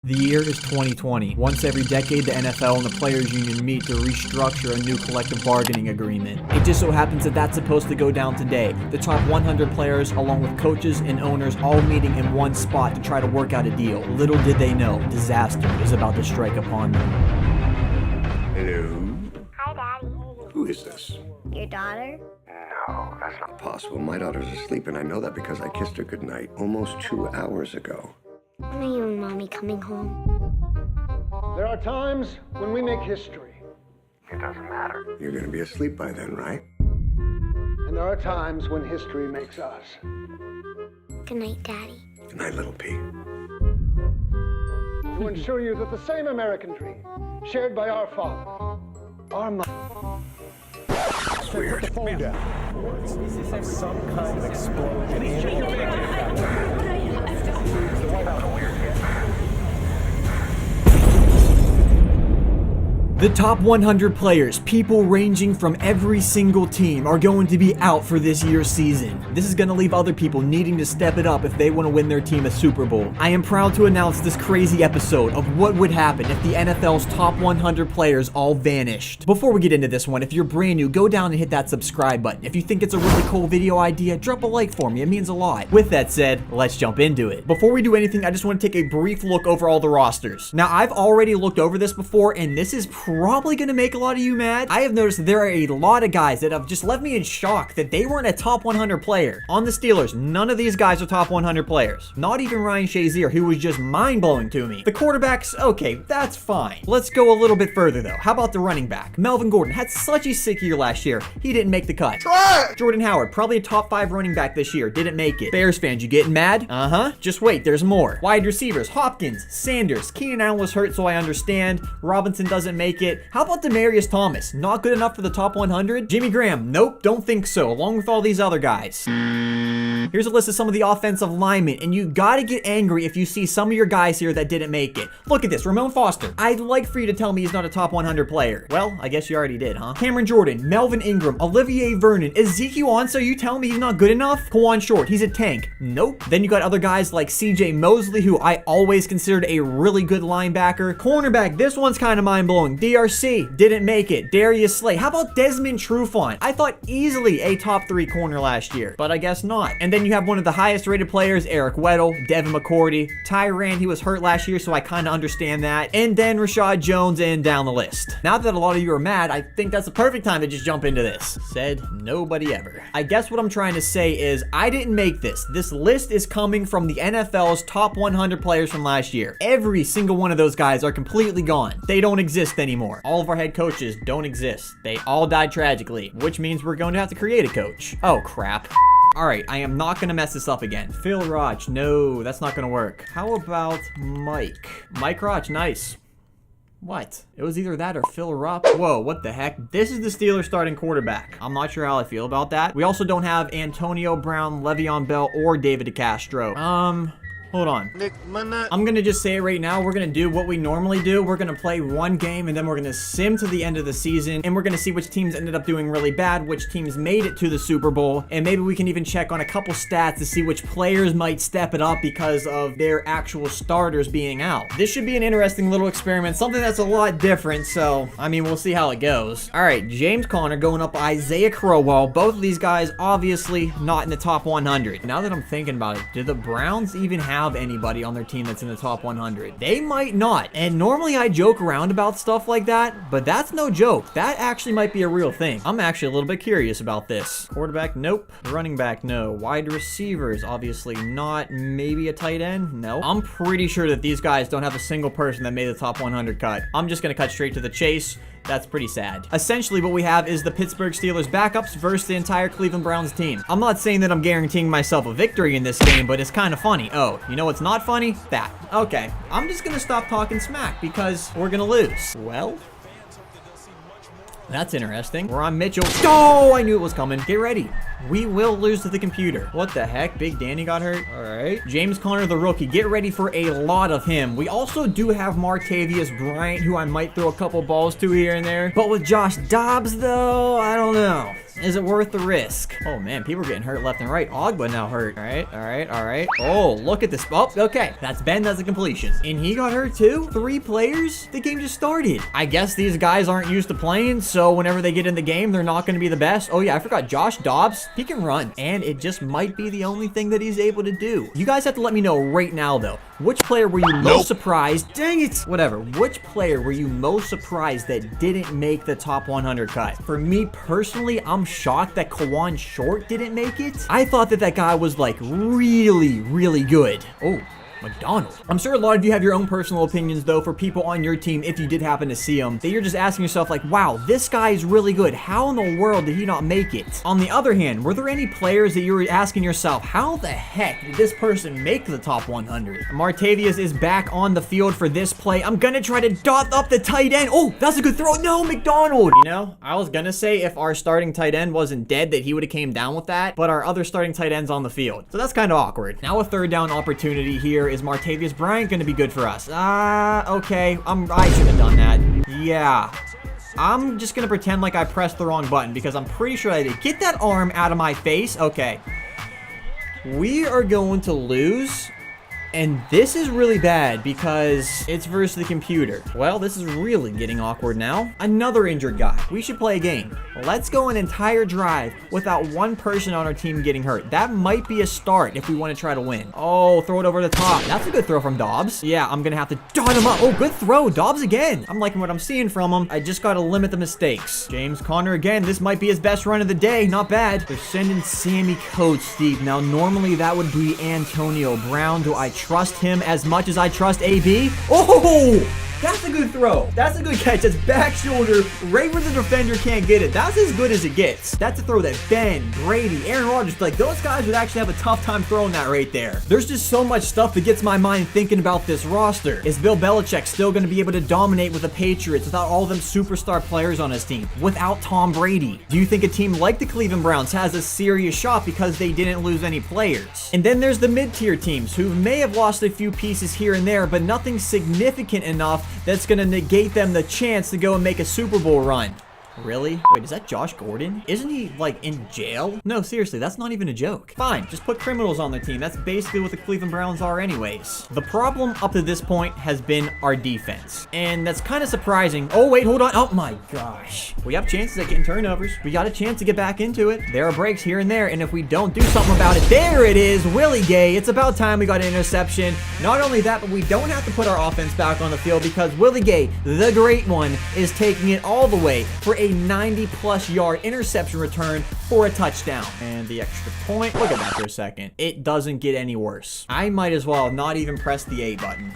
The year is 2020. Once every decade, the NFL and the Players Union meet to restructure a new collective bargaining agreement. It just so happens that that's supposed to go down today. The top 100 players, along with coaches and owners, all meeting in one spot to try to work out a deal. Little did they know, disaster is about to strike upon them. Hello? Hi, Daddy. Who is this? Your daughter? No, that's not possible. My daughter's asleep, and I know that because I kissed her goodnight almost 2 hours ago. When are you and Mommy coming home? There are times when we make history, It doesn't matter. You're gonna be asleep by then, right? and there are times when history makes us. Good night, Daddy. Good night, little P. To ensure you that the same American dream, shared by our father, our mother. It's weird. Phone down. Some kind of explosion. The top 100 players, people ranging from every single team, are going to be out for this year's season. This is going to leave other people needing to step it up if they want to win their team a Super Bowl. I am proud to announce this crazy episode of what would happen if the NFL's top 100 players all vanished. Before we get into this one, if you're brand new, go down and hit that subscribe button. If you think it's a really cool video idea, drop a like for me. It means a lot. With that said, let's jump into it. Before we do anything, I just want to take a brief look over all the rosters. Now, I've already looked over this before, and this is probably gonna make a lot of you mad. I have noticed there are a lot of guys that have just left me in shock that they weren't a top 100 player. On the Steelers, none of these guys are top 100 players. Not even Ryan Shazier, who was just mind-blowing to me. The quarterbacks, okay, that's fine. Let's go a little bit further though. How about the running back? Melvin Gordon had such a sick year last year. He didn't make the cut. Jordan Howard, probably a top 5 running back this year, didn't make it. Bears fans, you getting mad? Uh-huh. Just wait, there's more. Wide receivers, Hopkins, Sanders, Keenan Allen was hurt, so I understand. Robinson doesn't make it. How about Demaryius Thomas? Not good enough for the top 100? Jimmy Graham? Nope, don't think so, along with all these other guys. Here's a list of some of the offensive linemen, and you gotta get angry if you see some of your guys here that didn't make it. Look at this, Ramon Foster. I'd like for you to tell me he's not a top 100 player. Well, I guess you already did, huh? Cameron Jordan, Melvin Ingram, Olivier Vernon, Ezekiel Ansah, you tell me he's not good enough? Kawan Short, he's a tank. Nope. Then you got other guys like CJ Mosley, who I always considered a really good linebacker. Cornerback, this one's kind of mind-blowing. DRC, didn't make it. Darius Slay. How about Desmond Trufant? I thought easily a top 3 corner last year, but I guess not. And then you have one of the highest rated players, Eric Weddle, Devin McCourty, Tyrann, he was hurt last year, so I kind of understand that. And then Rashad Jones, and down the list. Now that a lot of you are mad, I think that's the perfect time to just jump into this. Said nobody ever. I guess what I'm trying to say is I didn't make this. This list is coming from the NFL's top 100 players from last year. Every single one of those guys are completely gone. They don't exist anymore. All of our head coaches don't exist. They all died tragically, which means we're going to have to create a coach. Oh, crap. Alright, I am not gonna mess this up again. Phil Roch, no, that's not gonna work. How about Mike? Mike Roch, nice. What? It was either that or Phil Rupp. Whoa, what the heck? This is the Steelers starting quarterback. I'm not sure how I feel about that. We also don't have Antonio Brown, Le'Veon Bell, or David DeCastro. Hold on. I'm gonna just say it right now. We're gonna do what we normally do. We're gonna play one game and then we're gonna sim to the end of the season and we're gonna see which teams ended up doing really bad, which teams made it to the Super Bowl, and maybe we can even check on a couple stats to see which players might step it up because of their actual starters being out. This should be an interesting little experiment, something that's a lot different, so I mean, we'll see how it goes. All right, James Conner going up Isaiah Crowell. Both of these guys obviously not in the top 100. Now that I'm thinking about it, do the Browns even have anybody on their team that's in the top 100? They might not. And normally I joke around about stuff like that, but that's no joke. That actually might be a real thing. I'm actually a little bit curious about this. Quarterback, nope. Running back, no. Wide receivers, obviously not. Maybe a tight end? No. I'm pretty sure that these guys don't have a single person that made the top 100 cut. I'm just gonna cut straight to the chase. That's pretty sad. Essentially, what we have is the Pittsburgh Steelers backups versus the entire Cleveland Browns team. I'm not saying that I'm guaranteeing myself a victory in this game, but it's kind of funny. Oh, you know what's not funny? That. Okay, I'm just gonna stop talking smack because we're gonna lose. Well, that's interesting. We're on Mitchell. Oh, I knew it was coming. Get ready. We will lose to the computer. What the heck? Big Danny got hurt? All right. James Conner, the rookie. Get ready for a lot of him. We also do have Martavius Bryant, who I might throw a couple balls to here and there. But with Josh Dobbs, though, I don't know. Is it worth the risk? Oh man, people are getting hurt left and right. Ogba now hurt. All right, all right, all right. Oh, look at this. Oh, okay. That's Ben. That's a completion. And he got hurt too? 3 players? The game just started. I guess these guys aren't used to playing, so whenever they get in the game, they're not going to be the best. Oh yeah, I forgot Josh Dobbs. He can run, and it just might be the only thing that he's able to do. You guys have to let me know right now, though. Which player were you most surprised? Dang it. Whatever. Which player were you most surprised that didn't make the top 100 cut? For me personally, I'm shocked that Kawan Short didn't make it. I thought that guy was like really, really good. Oh. McDonald. I'm sure a lot of you have your own personal opinions though for people on your team if you did happen to see them, that you're just asking yourself like, wow, this guy is really good. How in the world did he not make it? On the other hand, were there any players that you were asking yourself, how the heck did this person make the top 100? Martavius is back on the field for this play. I'm gonna try to dot up the tight end. Oh, that's a good throw. No, McDonald. You know, I was gonna say if our starting tight end wasn't dead that he would have came down with that, but our other starting tight end's on the field. So that's kind of awkward. Now a third down opportunity here. Is Martavius Bryant going to be good for us? Okay. I should have done that. Yeah. I'm just going to pretend like I pressed the wrong button because I'm pretty sure I did. Get that arm out of my face. Okay. We are going to lose. And this is really bad because it's versus the computer. Well, this is really getting awkward now. Another injured guy. We should play a game. Let's go an entire drive without one person on our team getting hurt. That might be a start if we want to try to win. Oh, throw it over the top. That's a good throw from Dobbs. Yeah, I'm going to have to dot him up. Oh, good throw. Dobbs again. I'm liking what I'm seeing from him. I just got to limit the mistakes. James Conner again. This might be his best run of the day. Not bad. They're sending Sammy Coates, Steve. Now, normally that would be Antonio Brown. Do I trust him as much as I trust AB? Oh, that's a good throw. That's a good catch. That's back shoulder right where the defender can't get it. That's as good as it gets. That's a throw that Ben, Brady, Aaron Rodgers, like those guys would actually have a tough time throwing that right there. There's just so much stuff that gets my mind thinking about this roster. Is Bill Belichick still going to be able to dominate with the Patriots without all them superstar players on his team? Without Tom Brady? Do you think a team like the Cleveland Browns has a serious shot because they didn't lose any players? And then there's the mid-tier teams who may have lost a few pieces here and there, but nothing significant enough that's going to negate them the chance to go and make a Super Bowl run. Really? Wait, is that Josh Gordon? Isn't he, like, in jail? No, seriously, that's not even a joke. Fine, just put criminals on their team. That's basically what the Cleveland Browns are anyways. The problem up to this point has been our defense. And that's kind of surprising. Oh, wait, hold on. Oh, my gosh. We have chances at getting turnovers. We got a chance to get back into it. There are breaks here and there, and if we don't do something about it, there it is, Willie Gay. It's about time we got an interception. Not only that, but we don't have to put our offense back on the field because Willie Gay, the great one, is taking it all the way for a 90-plus yard interception return for a touchdown. And the extra point, look at that for a second. It doesn't get any worse. I might as well not even press the A button.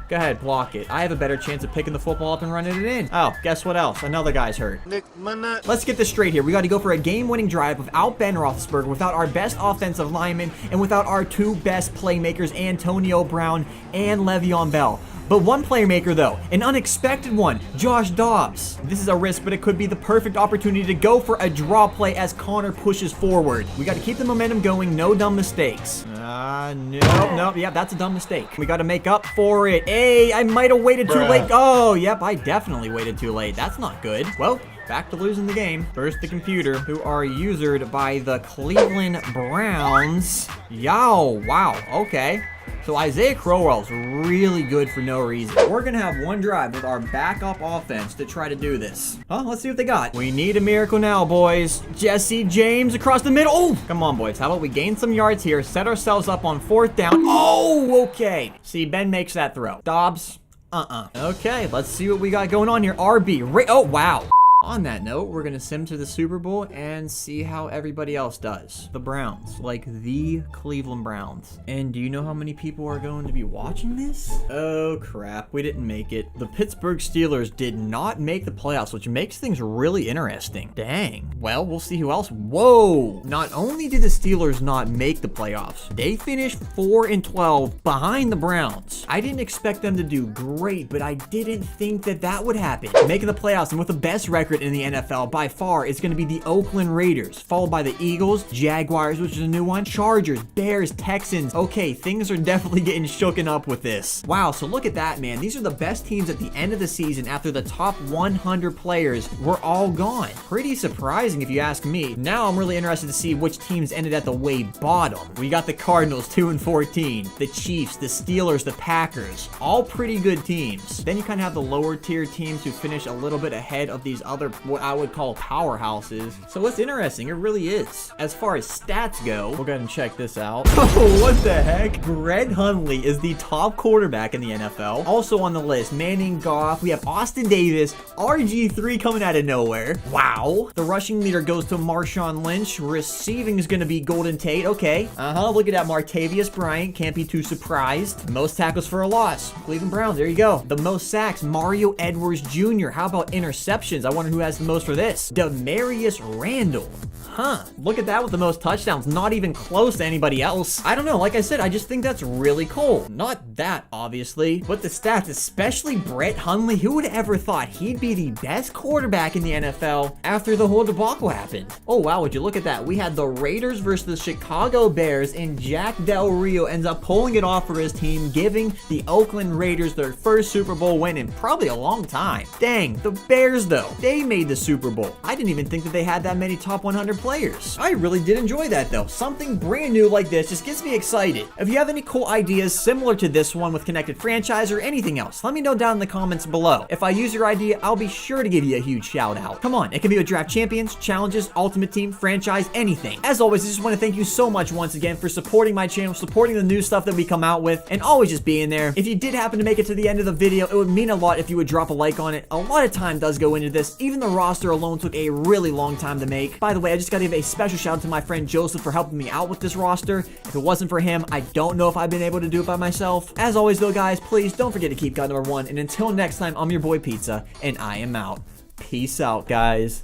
Go ahead, block it. I have a better chance of picking the football up and running it in. Oh, guess what else? Another guy's hurt. Let's get this straight here. We got to go for a game-winning drive without Ben Roethlisberger, without our best offensive lineman, and without our 2 best playmakers, Antonio Brown and Le'Veon Bell. But one playmaker, though, an unexpected one, Josh Dobbs. This is a risk, but it could be the perfect opportunity to go for a draw play as Connor pushes forward. We got to keep the momentum going, no dumb mistakes. Nope, yeah, that's a dumb mistake. We got to make up for it. Hey, I might have waited too late. Oh, yep, I definitely waited too late. That's not good. Well, back to losing the game. First, the computer, who are usured by the Cleveland Browns. Yow, wow, okay. So Isaiah Crowell's really good for no reason. We're going to have one drive with our backup offense to try to do this. Let's see what they got. We need a miracle now, boys. Jesse James across the middle. Oh, come on, boys. How about we gain some yards here, set ourselves up on 4th down. Oh, okay. See, Ben makes that throw. Dobbs, Okay, let's see what we got going on here. RB, oh, wow. On that note, we're going to sim to the Super Bowl and see how everybody else does. The Browns, like the Cleveland Browns. And do you know how many people are going to be watching this? Oh, crap. We didn't make it. The Pittsburgh Steelers did not make the playoffs, which makes things really interesting. Dang. Well, we'll see who else. Whoa. Not only did the Steelers not make the playoffs, they finished 4-12 behind the Browns. I didn't expect them to do great, but I didn't think that that would happen. Making the playoffs and with the best record record in the NFL by far is going to be the Oakland Raiders, followed by the Eagles, Jaguars, which is a new one, Chargers, Bears, Texans. Okay, things are definitely getting shooken up with this. Wow, so look at that, man. These are the best teams at the end of the season after the top 100 players were all gone. Pretty surprising if you ask me. Now I'm really interested to see which teams ended at the way bottom. We got the Cardinals 2-14, the Chiefs, the Steelers, the Packers, all pretty good teams. Then you kind of have the lower tier teams who finish a little bit ahead of these other, what I would call powerhouses. So it's interesting, it really is. As far as stats go, we'll go ahead and check this out. Oh, what the heck? Brett Hundley is the top quarterback in the NFL. Also on the list, Manning, Goff. We have Austin Davis, RG3 coming out of nowhere. Wow. The rushing leader goes to Marshawn Lynch. Receiving is going to be Golden Tate. Okay. Look at that. Martavius Bryant. Can't be too surprised. Most tackles for a loss. Cleveland Browns. There you go. The most sacks, Mario Edwards Jr. How about interceptions? I wonder who has the most for this. Demarius Randall. Huh. Look at that with the most touchdowns. Not even close to anybody else. I don't know. Like I said, I just think that's really cool. Not that, obviously, but the stats, especially Brett Hundley. Who would have ever thought he'd be the best quarterback in the NFL after the whole debacle happened? Oh, wow. Would you look at that? We had the Raiders versus the Chicago Bears, and Jack Del Rio ends up pulling it off for his team, giving the Oakland Raiders their first Super Bowl win in probably a long time. Dang, the Bears, though, they made the Super Bowl. I didn't even think that they had that many top 100 players. I really did enjoy that, though. Something brand new like this just gets me excited. If you have any cool ideas similar to this one with connected franchise or anything else, let me know down in the comments below. If I use your idea, I'll be sure to give you a huge shout out. Come on, it can be with draft champions, challenges, ultimate team, franchise, anything. As always, I just want to thank you so much once again for supporting my channel, supporting the new stuff that we come out with, and always just being there. If you did happen to make it to the end of the video, it would mean a lot if you would drop a like on it. A lot of time does go into this. Even the roster alone took a really long time to make. By the way, I just got to give a special shout out to my friend Joseph for helping me out with this roster. If it wasn't for him, I don't know if I'd been able to do it by myself. As always though, guys, please don't forget to keep God number one. And until next time, I'm your boy Pizza, and I am out. Peace out, guys.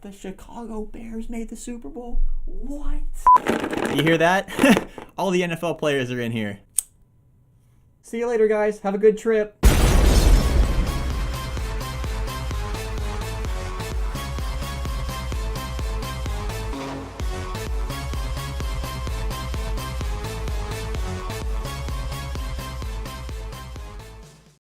The Chicago Bears made the Super Bowl? What? You hear that? All the NFL players are in here. See you later, guys. Have a good trip.